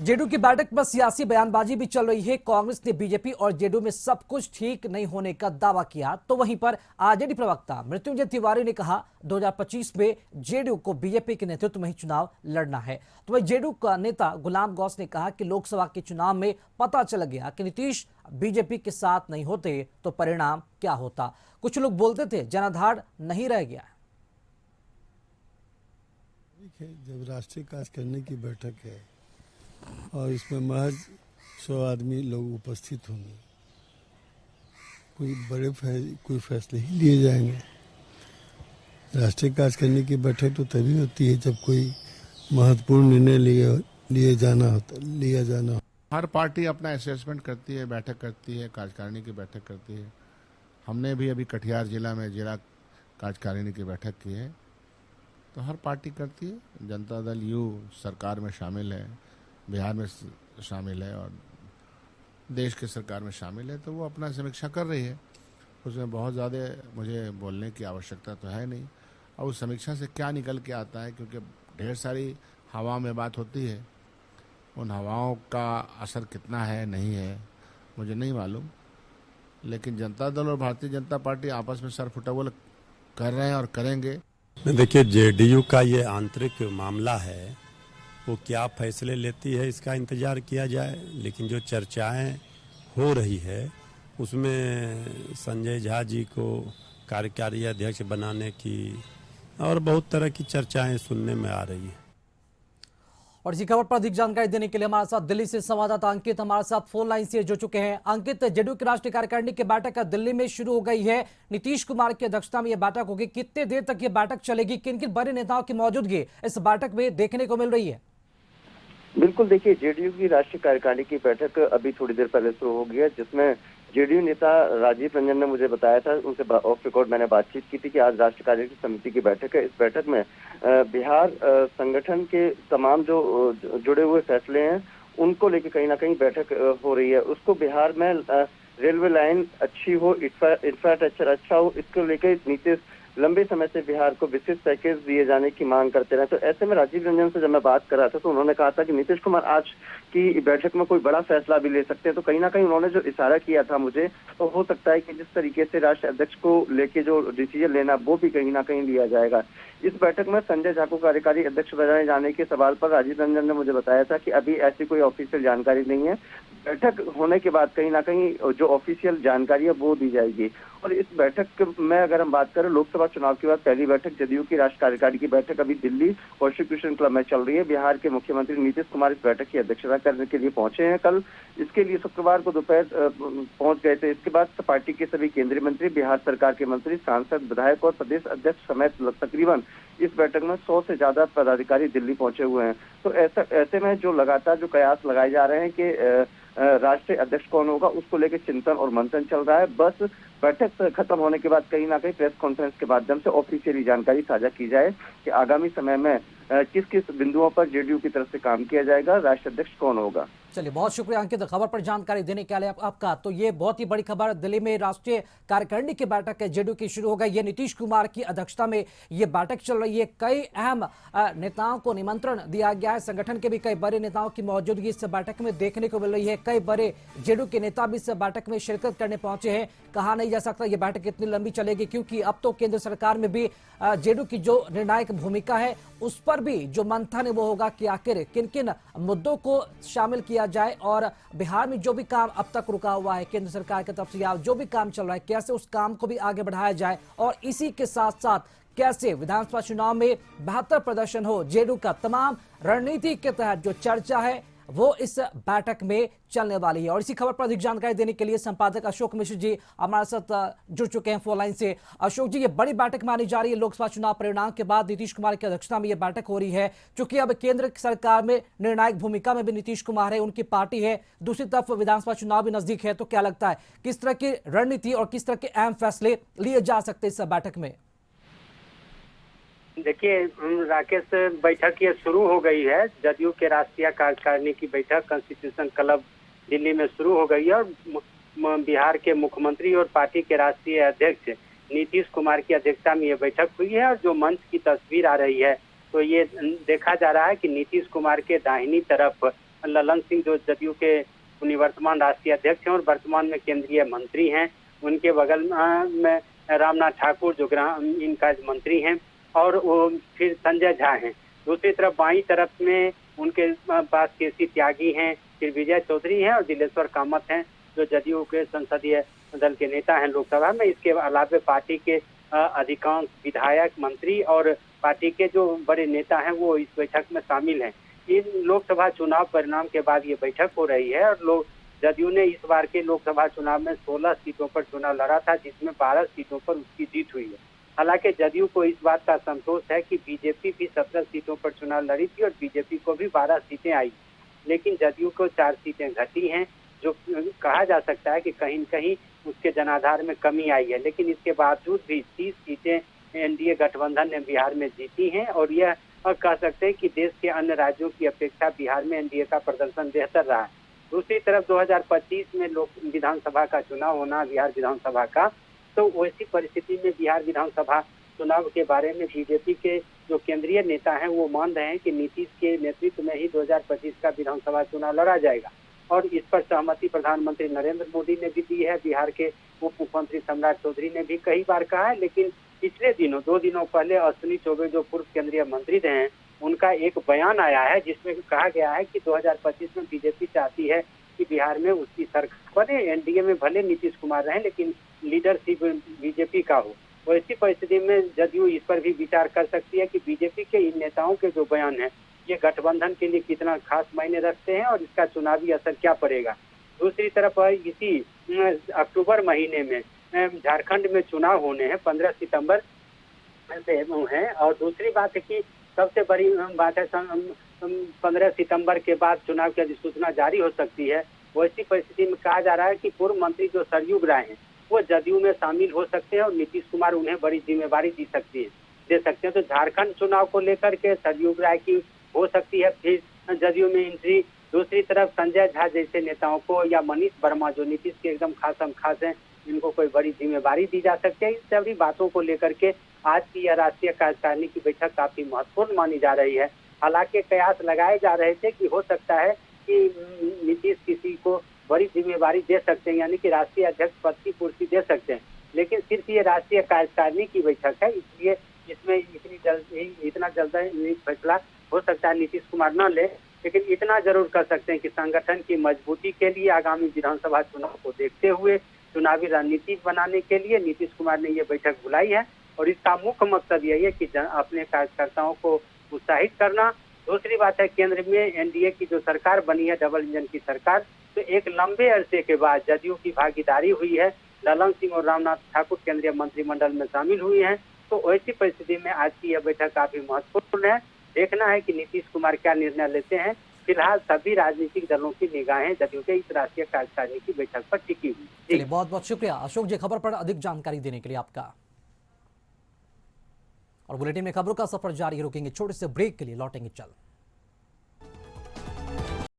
JDU की बैठक पर सियासी बयानबाजी भी चल रही है। कांग्रेस ने बीजेपी और जेडीयू में सब कुछ ठीक नहीं होने का दावा किया, तो वहीं पर आरजेडी प्रवक्ता मृत्युंजय तिवारी ने कहा 2025 में जेडीयू को बीजेपी के नेतृत्व में ही चुनाव लड़ना है। तो वहीं जेडीयू का नेता गुलाम गौस ने कहा कि लोकसभा के चुनाव में पता चल गया कि नीतीश बीजेपी के साथ नहीं होते तो परिणाम क्या होता। कुछ लोग बोलते थे जनाधार नहीं रह गया। जब राष्ट्रीय कार्य करने की बैठक है और इसमें महज 100 आदमी लोग उपस्थित होंगे, कोई फैसले ही लिए जाएंगे। राष्ट्रीय कार्य करने की बैठक तो तभी होती है जब कोई महत्वपूर्ण निर्णय लिया जाना हो। हर पार्टी अपना असेसमेंट करती है, बैठक करती है, कार्यकारिणी की बैठक करती है। हमने भी अभी कटिहार जिला में जिला कार्यकारिणी की बैठक की है, तो हर पार्टी करती है। जनता दल यू सरकार में शामिल है, बिहार में शामिल है और देश के सरकार में शामिल है, तो वो अपना समीक्षा कर रही है। उसमें बहुत ज़्यादा मुझे बोलने की आवश्यकता तो है नहीं। और उस समीक्षा से क्या निकल के आता है, क्योंकि ढेर सारी हवा में बात होती है, उन हवाओं का असर कितना है नहीं है मुझे नहीं मालूम। लेकिन जनता दल और भारतीय जनता पार्टी आपस में सरफुटबॉल कर रहे हैं और करेंगे। देखिए, जेडीयू का ये आंतरिक मामला है, वो क्या फैसले लेती है इसका इंतजार किया जाए। लेकिन जो चर्चाएं हो रही है उसमें संजय झा जी को कार्यकारी अध्यक्ष बनाने की और बहुत तरह की चर्चाएं सुनने में आ रही है। और इसी खबर पर अधिक जानकारी देने के लिए हमारे साथ दिल्ली से संवाददाता अंकित हमारे साथ फोन लाइन से जुड़ चुके हैं। अंकित, जेडीयू की राष्ट्रीय कार्यकारिणी की बैठक दिल्ली में शुरू हो गई है। नीतीश कुमार की अध्यक्षता में यह बैठक होगी। कितने देर तक यह बैठक चलेगी? किन किन बड़े नेताओं की मौजूदगी इस बैठक में देखने को मिल रही है? बिल्कुल, देखिए, जेडीयू की राष्ट्रीय कार्यकारिणी की बैठक अभी थोड़ी देर पहले शुरू हो गई है, जिसमें जेडीयू नेता राजीव रंजन ने मुझे बताया था, उनसे ऑफ रिकॉर्ड मैंने बातचीत की थी कि आज राष्ट्रीय कार्यकारिणी समिति की बैठक है। इस बैठक में बिहार संगठन के तमाम जो जुड़े हुए फैसले हैं उनको लेकर कहीं ना कहीं बैठक हो रही है। उसको बिहार में रेलवे लाइन अच्छी हो, इंफ्रास्ट्रक्चर अच्छा हो, इसको लेकर नीतीश लंबे समय से बिहार को विशेष पैकेज दिए जाने की मांग करते रहे। तो ऐसे में राजीव रंजन से जब मैं बात कर रहा था तो उन्होंने कहा था कि नीतीश कुमार आज की बैठक में कोई बड़ा फैसला भी ले सकते हैं। तो कहीं ना कहीं उन्होंने जो इशारा किया था मुझे, तो हो सकता है कि जिस तरीके से राष्ट्रीय अध्यक्ष को लेके जो डिसीजन लेना वो भी कहीं ना कहीं लिया जाएगा। इस बैठक में संजय झा को कार्यकारी अध्यक्ष बनाए जाने के सवाल पर राजीव रंजन ने मुझे बताया था कि अभी ऐसी कोई ऑफिशियल जानकारी नहीं है। बैठक होने के बाद कहीं ना कहीं जो ऑफिशियल जानकारी है वो दी जाएगी। और इस बैठक में अगर हम बात करें, लोकसभा चुनाव के बाद पहली बैठक जेडीयू की राष्ट्रीय कार्यकारिणी की बैठक अभी दिल्ली कॉन्स्टिट्यूशन क्लब में चल रही है। बिहार के मुख्यमंत्री नीतीश कुमार इस बैठक की अध्यक्षता करने के लिए पहुंचे हैं। कल इसके लिए शुक्रवार को दोपहर पहुंच गए थे। इसके बाद पार्टी के सभी केंद्रीय मंत्री, बिहार सरकार के मंत्री, सांसद, विधायक और प्रदेश अध्यक्ष समेत तकरीबन इस बैठक में 100 से ज्यादा पदाधिकारी दिल्ली पहुंचे हुए हैं। तो ऐसे में जो लगातार जो कयास लगाए जा रहे हैं कि राष्ट्रीय अध्यक्ष कौन होगा, उसको लेकर चिंतन और मंथन चल रहा है। बस बैठक खत्म होने के बाद कहीं ना कहीं प्रेस कॉन्फ्रेंस के माध्यम से ऑफिशियली जानकारी साझा की जाए कि आगामी समय में किस किस बिंदुओं पर जेडीयू की तरफ से काम किया जाएगा, राष्ट्रीय अध्यक्ष कौन होगा। चलिए, बहुत शुक्रिया अंकित खबर पर जानकारी देने के लिए आपका। तो ये बहुत ही बड़ी खबर, दिल्ली में राष्ट्रीय कार्यकारिणी की बैठक है जेडीयू की शुरू हो गई। ये नीतीश कुमार की अध्यक्षता में ये बैठक चल रही है। कई अहम नेताओं को निमंत्रण दिया गया है। संगठन के भी कई बड़े नेताओं की मौजूदगी इस बैठक में देखने को मिल रही है। कई बड़े जेडीयू के नेता भी इस बैठक में शिरकत करने पहुंचे हैं। कहा नहीं जा सकता ये बैठक कितनी लंबी चलेगी, क्योंकि अब तो केंद्र सरकार में भी जेडीयू की जो निर्णायक भूमिका है उस पर भी जो मंथन है वो होगा कि आखिर किन किन मुद्दों को शामिल किया जाए और बिहार में जो भी काम अब तक रुका हुआ है केंद्र सरकार की तरफ से या जो भी काम चल रहा है कैसे उस काम को भी आगे बढ़ाया जाए और इसी के साथ साथ कैसे विधानसभा चुनाव में बेहतर प्रदर्शन हो। जेडीयू का तमाम रणनीति के तहत जो चर्चा है वो इस बैठक में चलने वाली है। और इसी खबर पर अधिक जानकारी देने के लिए संपादक अशोक मिश्र जी हमारे साथ जुड़ चुके हैं फोन लाइन से। अशोक जी, ये बड़ी बैठक मानी जा रही है। लोकसभा चुनाव परिणाम के बाद नीतीश कुमार की अध्यक्षता में यह बैठक हो रही है। चूंकि अब केंद्र सरकार में निर्णायक भूमिका में भी नीतीश कुमार है, उनकी पार्टी है, दूसरी तरफ विधानसभा चुनाव भी नजदीक है, तो क्या लगता है किस तरह की रणनीति और किस तरह के अहम फैसले लिए जा सकते हैं इस बैठक में? देखिए राकेश, बैठक ये शुरू हो गई है। जदयू के राष्ट्रीय कार्यकारिणी की बैठक कॉन्स्टिट्यूशन क्लब दिल्ली में शुरू हो गई है और बिहार के मुख्यमंत्री और पार्टी के राष्ट्रीय अध्यक्ष नीतीश कुमार की अध्यक्षता में ये बैठक हुई है। और जो मंच की तस्वीर आ रही है तो ये देखा जा रहा है कि नीतीश कुमार के दाहिनी तरफ ललन सिंह जो जदयू के निवर्तमान राष्ट्रीय अध्यक्ष हैं और वर्तमान में केंद्रीय मंत्री हैं, उनके बगल में रामनाथ ठाकुर जो इनका मंत्री हैं, और वो फिर संजय झा हैं। दूसरी तरफ बाईं तरफ में उनके पास केसी त्यागी हैं, फिर विजय चौधरी हैं और दिलेश्वर कामत हैं जो जदयू के संसदीय दल के नेता हैं लोकसभा में। इसके अलावा पार्टी के अधिकांश विधायक, मंत्री और पार्टी के जो बड़े नेता हैं वो इस बैठक में शामिल हैं। इन लोकसभा चुनाव परिणाम के बाद ये बैठक हो रही है और जदयू ने इस बार के लोकसभा चुनाव में 16 सीटों पर चुनाव लड़ा था, जिसमें 12 सीटों पर उसकी जीत हुई है। हालांकि जदयू को इस बात का संतोष है कि बीजेपी भी 17 सीटों पर चुनाव लड़ी थी और बीजेपी को भी 12 सीटें आई, लेकिन जदयू को 4 सीटें घटी हैं, जो कहा जा सकता है कि कहीं न कहीं उसके जनाधार में कमी आई है। लेकिन इसके बावजूद भी 30 सीटें एनडीए गठबंधन ने बिहार में जीती हैं और यह कह सकते हैं कि देश के अन्य राज्यों की अपेक्षा बिहार में एनडीए का प्रदर्शन बेहतर रहा है। दूसरी तरफ 2025 में विधानसभा का चुनाव होना, बिहार विधानसभा का, तो वैसी परिस्थिति में बिहार विधानसभा चुनाव के बारे में बीजेपी के जो केंद्रीय नेता हैं वो मान रहे हैं कि नीतीश के नेतृत्व में ही 2025 का विधानसभा चुनाव लड़ा जाएगा और इस पर सहमति प्रधानमंत्री नरेंद्र मोदी ने भी दी है। बिहार के उप मुख्यमंत्री सम्राट चौधरी ने भी कई बार कहा है, लेकिन पिछले दिनों 2 दिनों पहले अश्विनी चौबे जो पूर्व केंद्रीय मंत्री रहे हैं, उनका एक बयान आया है जिसमें कहा गया है कि 2025 में बीजेपी चाहती है कि बिहार में उसकी सरकार बने, एनडीए में भले नीतीश कुमार रहें लेकिन लीडरशिप बीजेपी का हो। और इसी परिस्थिति में जदयू इस पर भी विचार कर सकती है कि बीजेपी के इन नेताओं के जो बयान है ये गठबंधन के लिए कितना खास मायने रखते हैं और इसका चुनावी असर क्या पड़ेगा। दूसरी तरफ इसी अक्टूबर महीने में झारखंड में चुनाव होने हैं, 15 सितंबर से हैं। और दूसरी बात है कि सबसे बड़ी बात है 15 सितंबर के बाद चुनाव की अधिसूचना जारी हो सकती है। वैसी परिस्थिति में कहा जा रहा है कि पूर्व मंत्री जो सरयुग राय हैं वो जदयू में शामिल हो सकते हैं और नीतीश कुमार उन्हें बड़ी जिम्मेवारी दे सकते हैं। तो झारखंड चुनाव को लेकर के सरयुग राय की हो सकती है फिर जदयू में एंट्री। दूसरी तरफ संजय झा जैसे नेताओं को या मनीष वर्मा जो नीतीश के एकदम खास हैं, इनको कोई बड़ी जिम्मेवारी दी जा सकती है। इन सभी बातों को लेकर के आज की यह राष्ट्रीय कार्यकारिणी की बैठक काफी महत्वपूर्ण मानी जा रही है। हालांकि कयास लगाए जा रहे थे कि हो सकता है कि नीतीश किसी को बड़ी जिम्मेवारी दे सकते हैं, यानी कि राष्ट्रीय अध्यक्ष पद की कुर्सी दे सकते हैं, लेकिन सिर्फ ये राष्ट्रीय कार्यकारिणी की बैठक है, इसलिए इसमें इतना जल्दी फैसला हो सकता है नीतीश कुमार न ले। लेकिन इतना जरूर कर सकते हैं कि संगठन की मजबूती के लिए आगामी विधानसभा चुनाव को देखते हुए चुनावी रणनीति बनाने के लिए नीतीश कुमार ने ये बैठक बुलाई है और इसका मुख्य मकसद यही है कि अपने कार्यकर्ताओं को उत्साहित करना। दूसरी बात है केंद्र में एनडीए की जो सरकार बनी है, डबल इंजन की सरकार, तो एक लंबे अरसे के बाद जदयू की भागीदारी हुई है। ललन सिंह और रामनाथ ठाकुर केंद्रीय मंत्रिमंडल में शामिल हुई हैं। तो ऐसी परिस्थिति में आज की यह बैठक काफी महत्वपूर्ण है। देखना है कि नीतीश कुमार क्या निर्णय लेते हैं। फिलहाल सभी राजनीतिक दलों की निगाहें जदयू के इस राष्ट्रीय कार्यकारिणी की बैठक पर टिकी हुई। चलिए, बहुत बहुत शुक्रिया अशोक जी, खबर पर अधिक जानकारी देने के लिए आपका। और बुलेटिन में खबरों का सफर जारी, रोकेंगे छोटे से ब्रेक के लिए, लौटेंगे चल।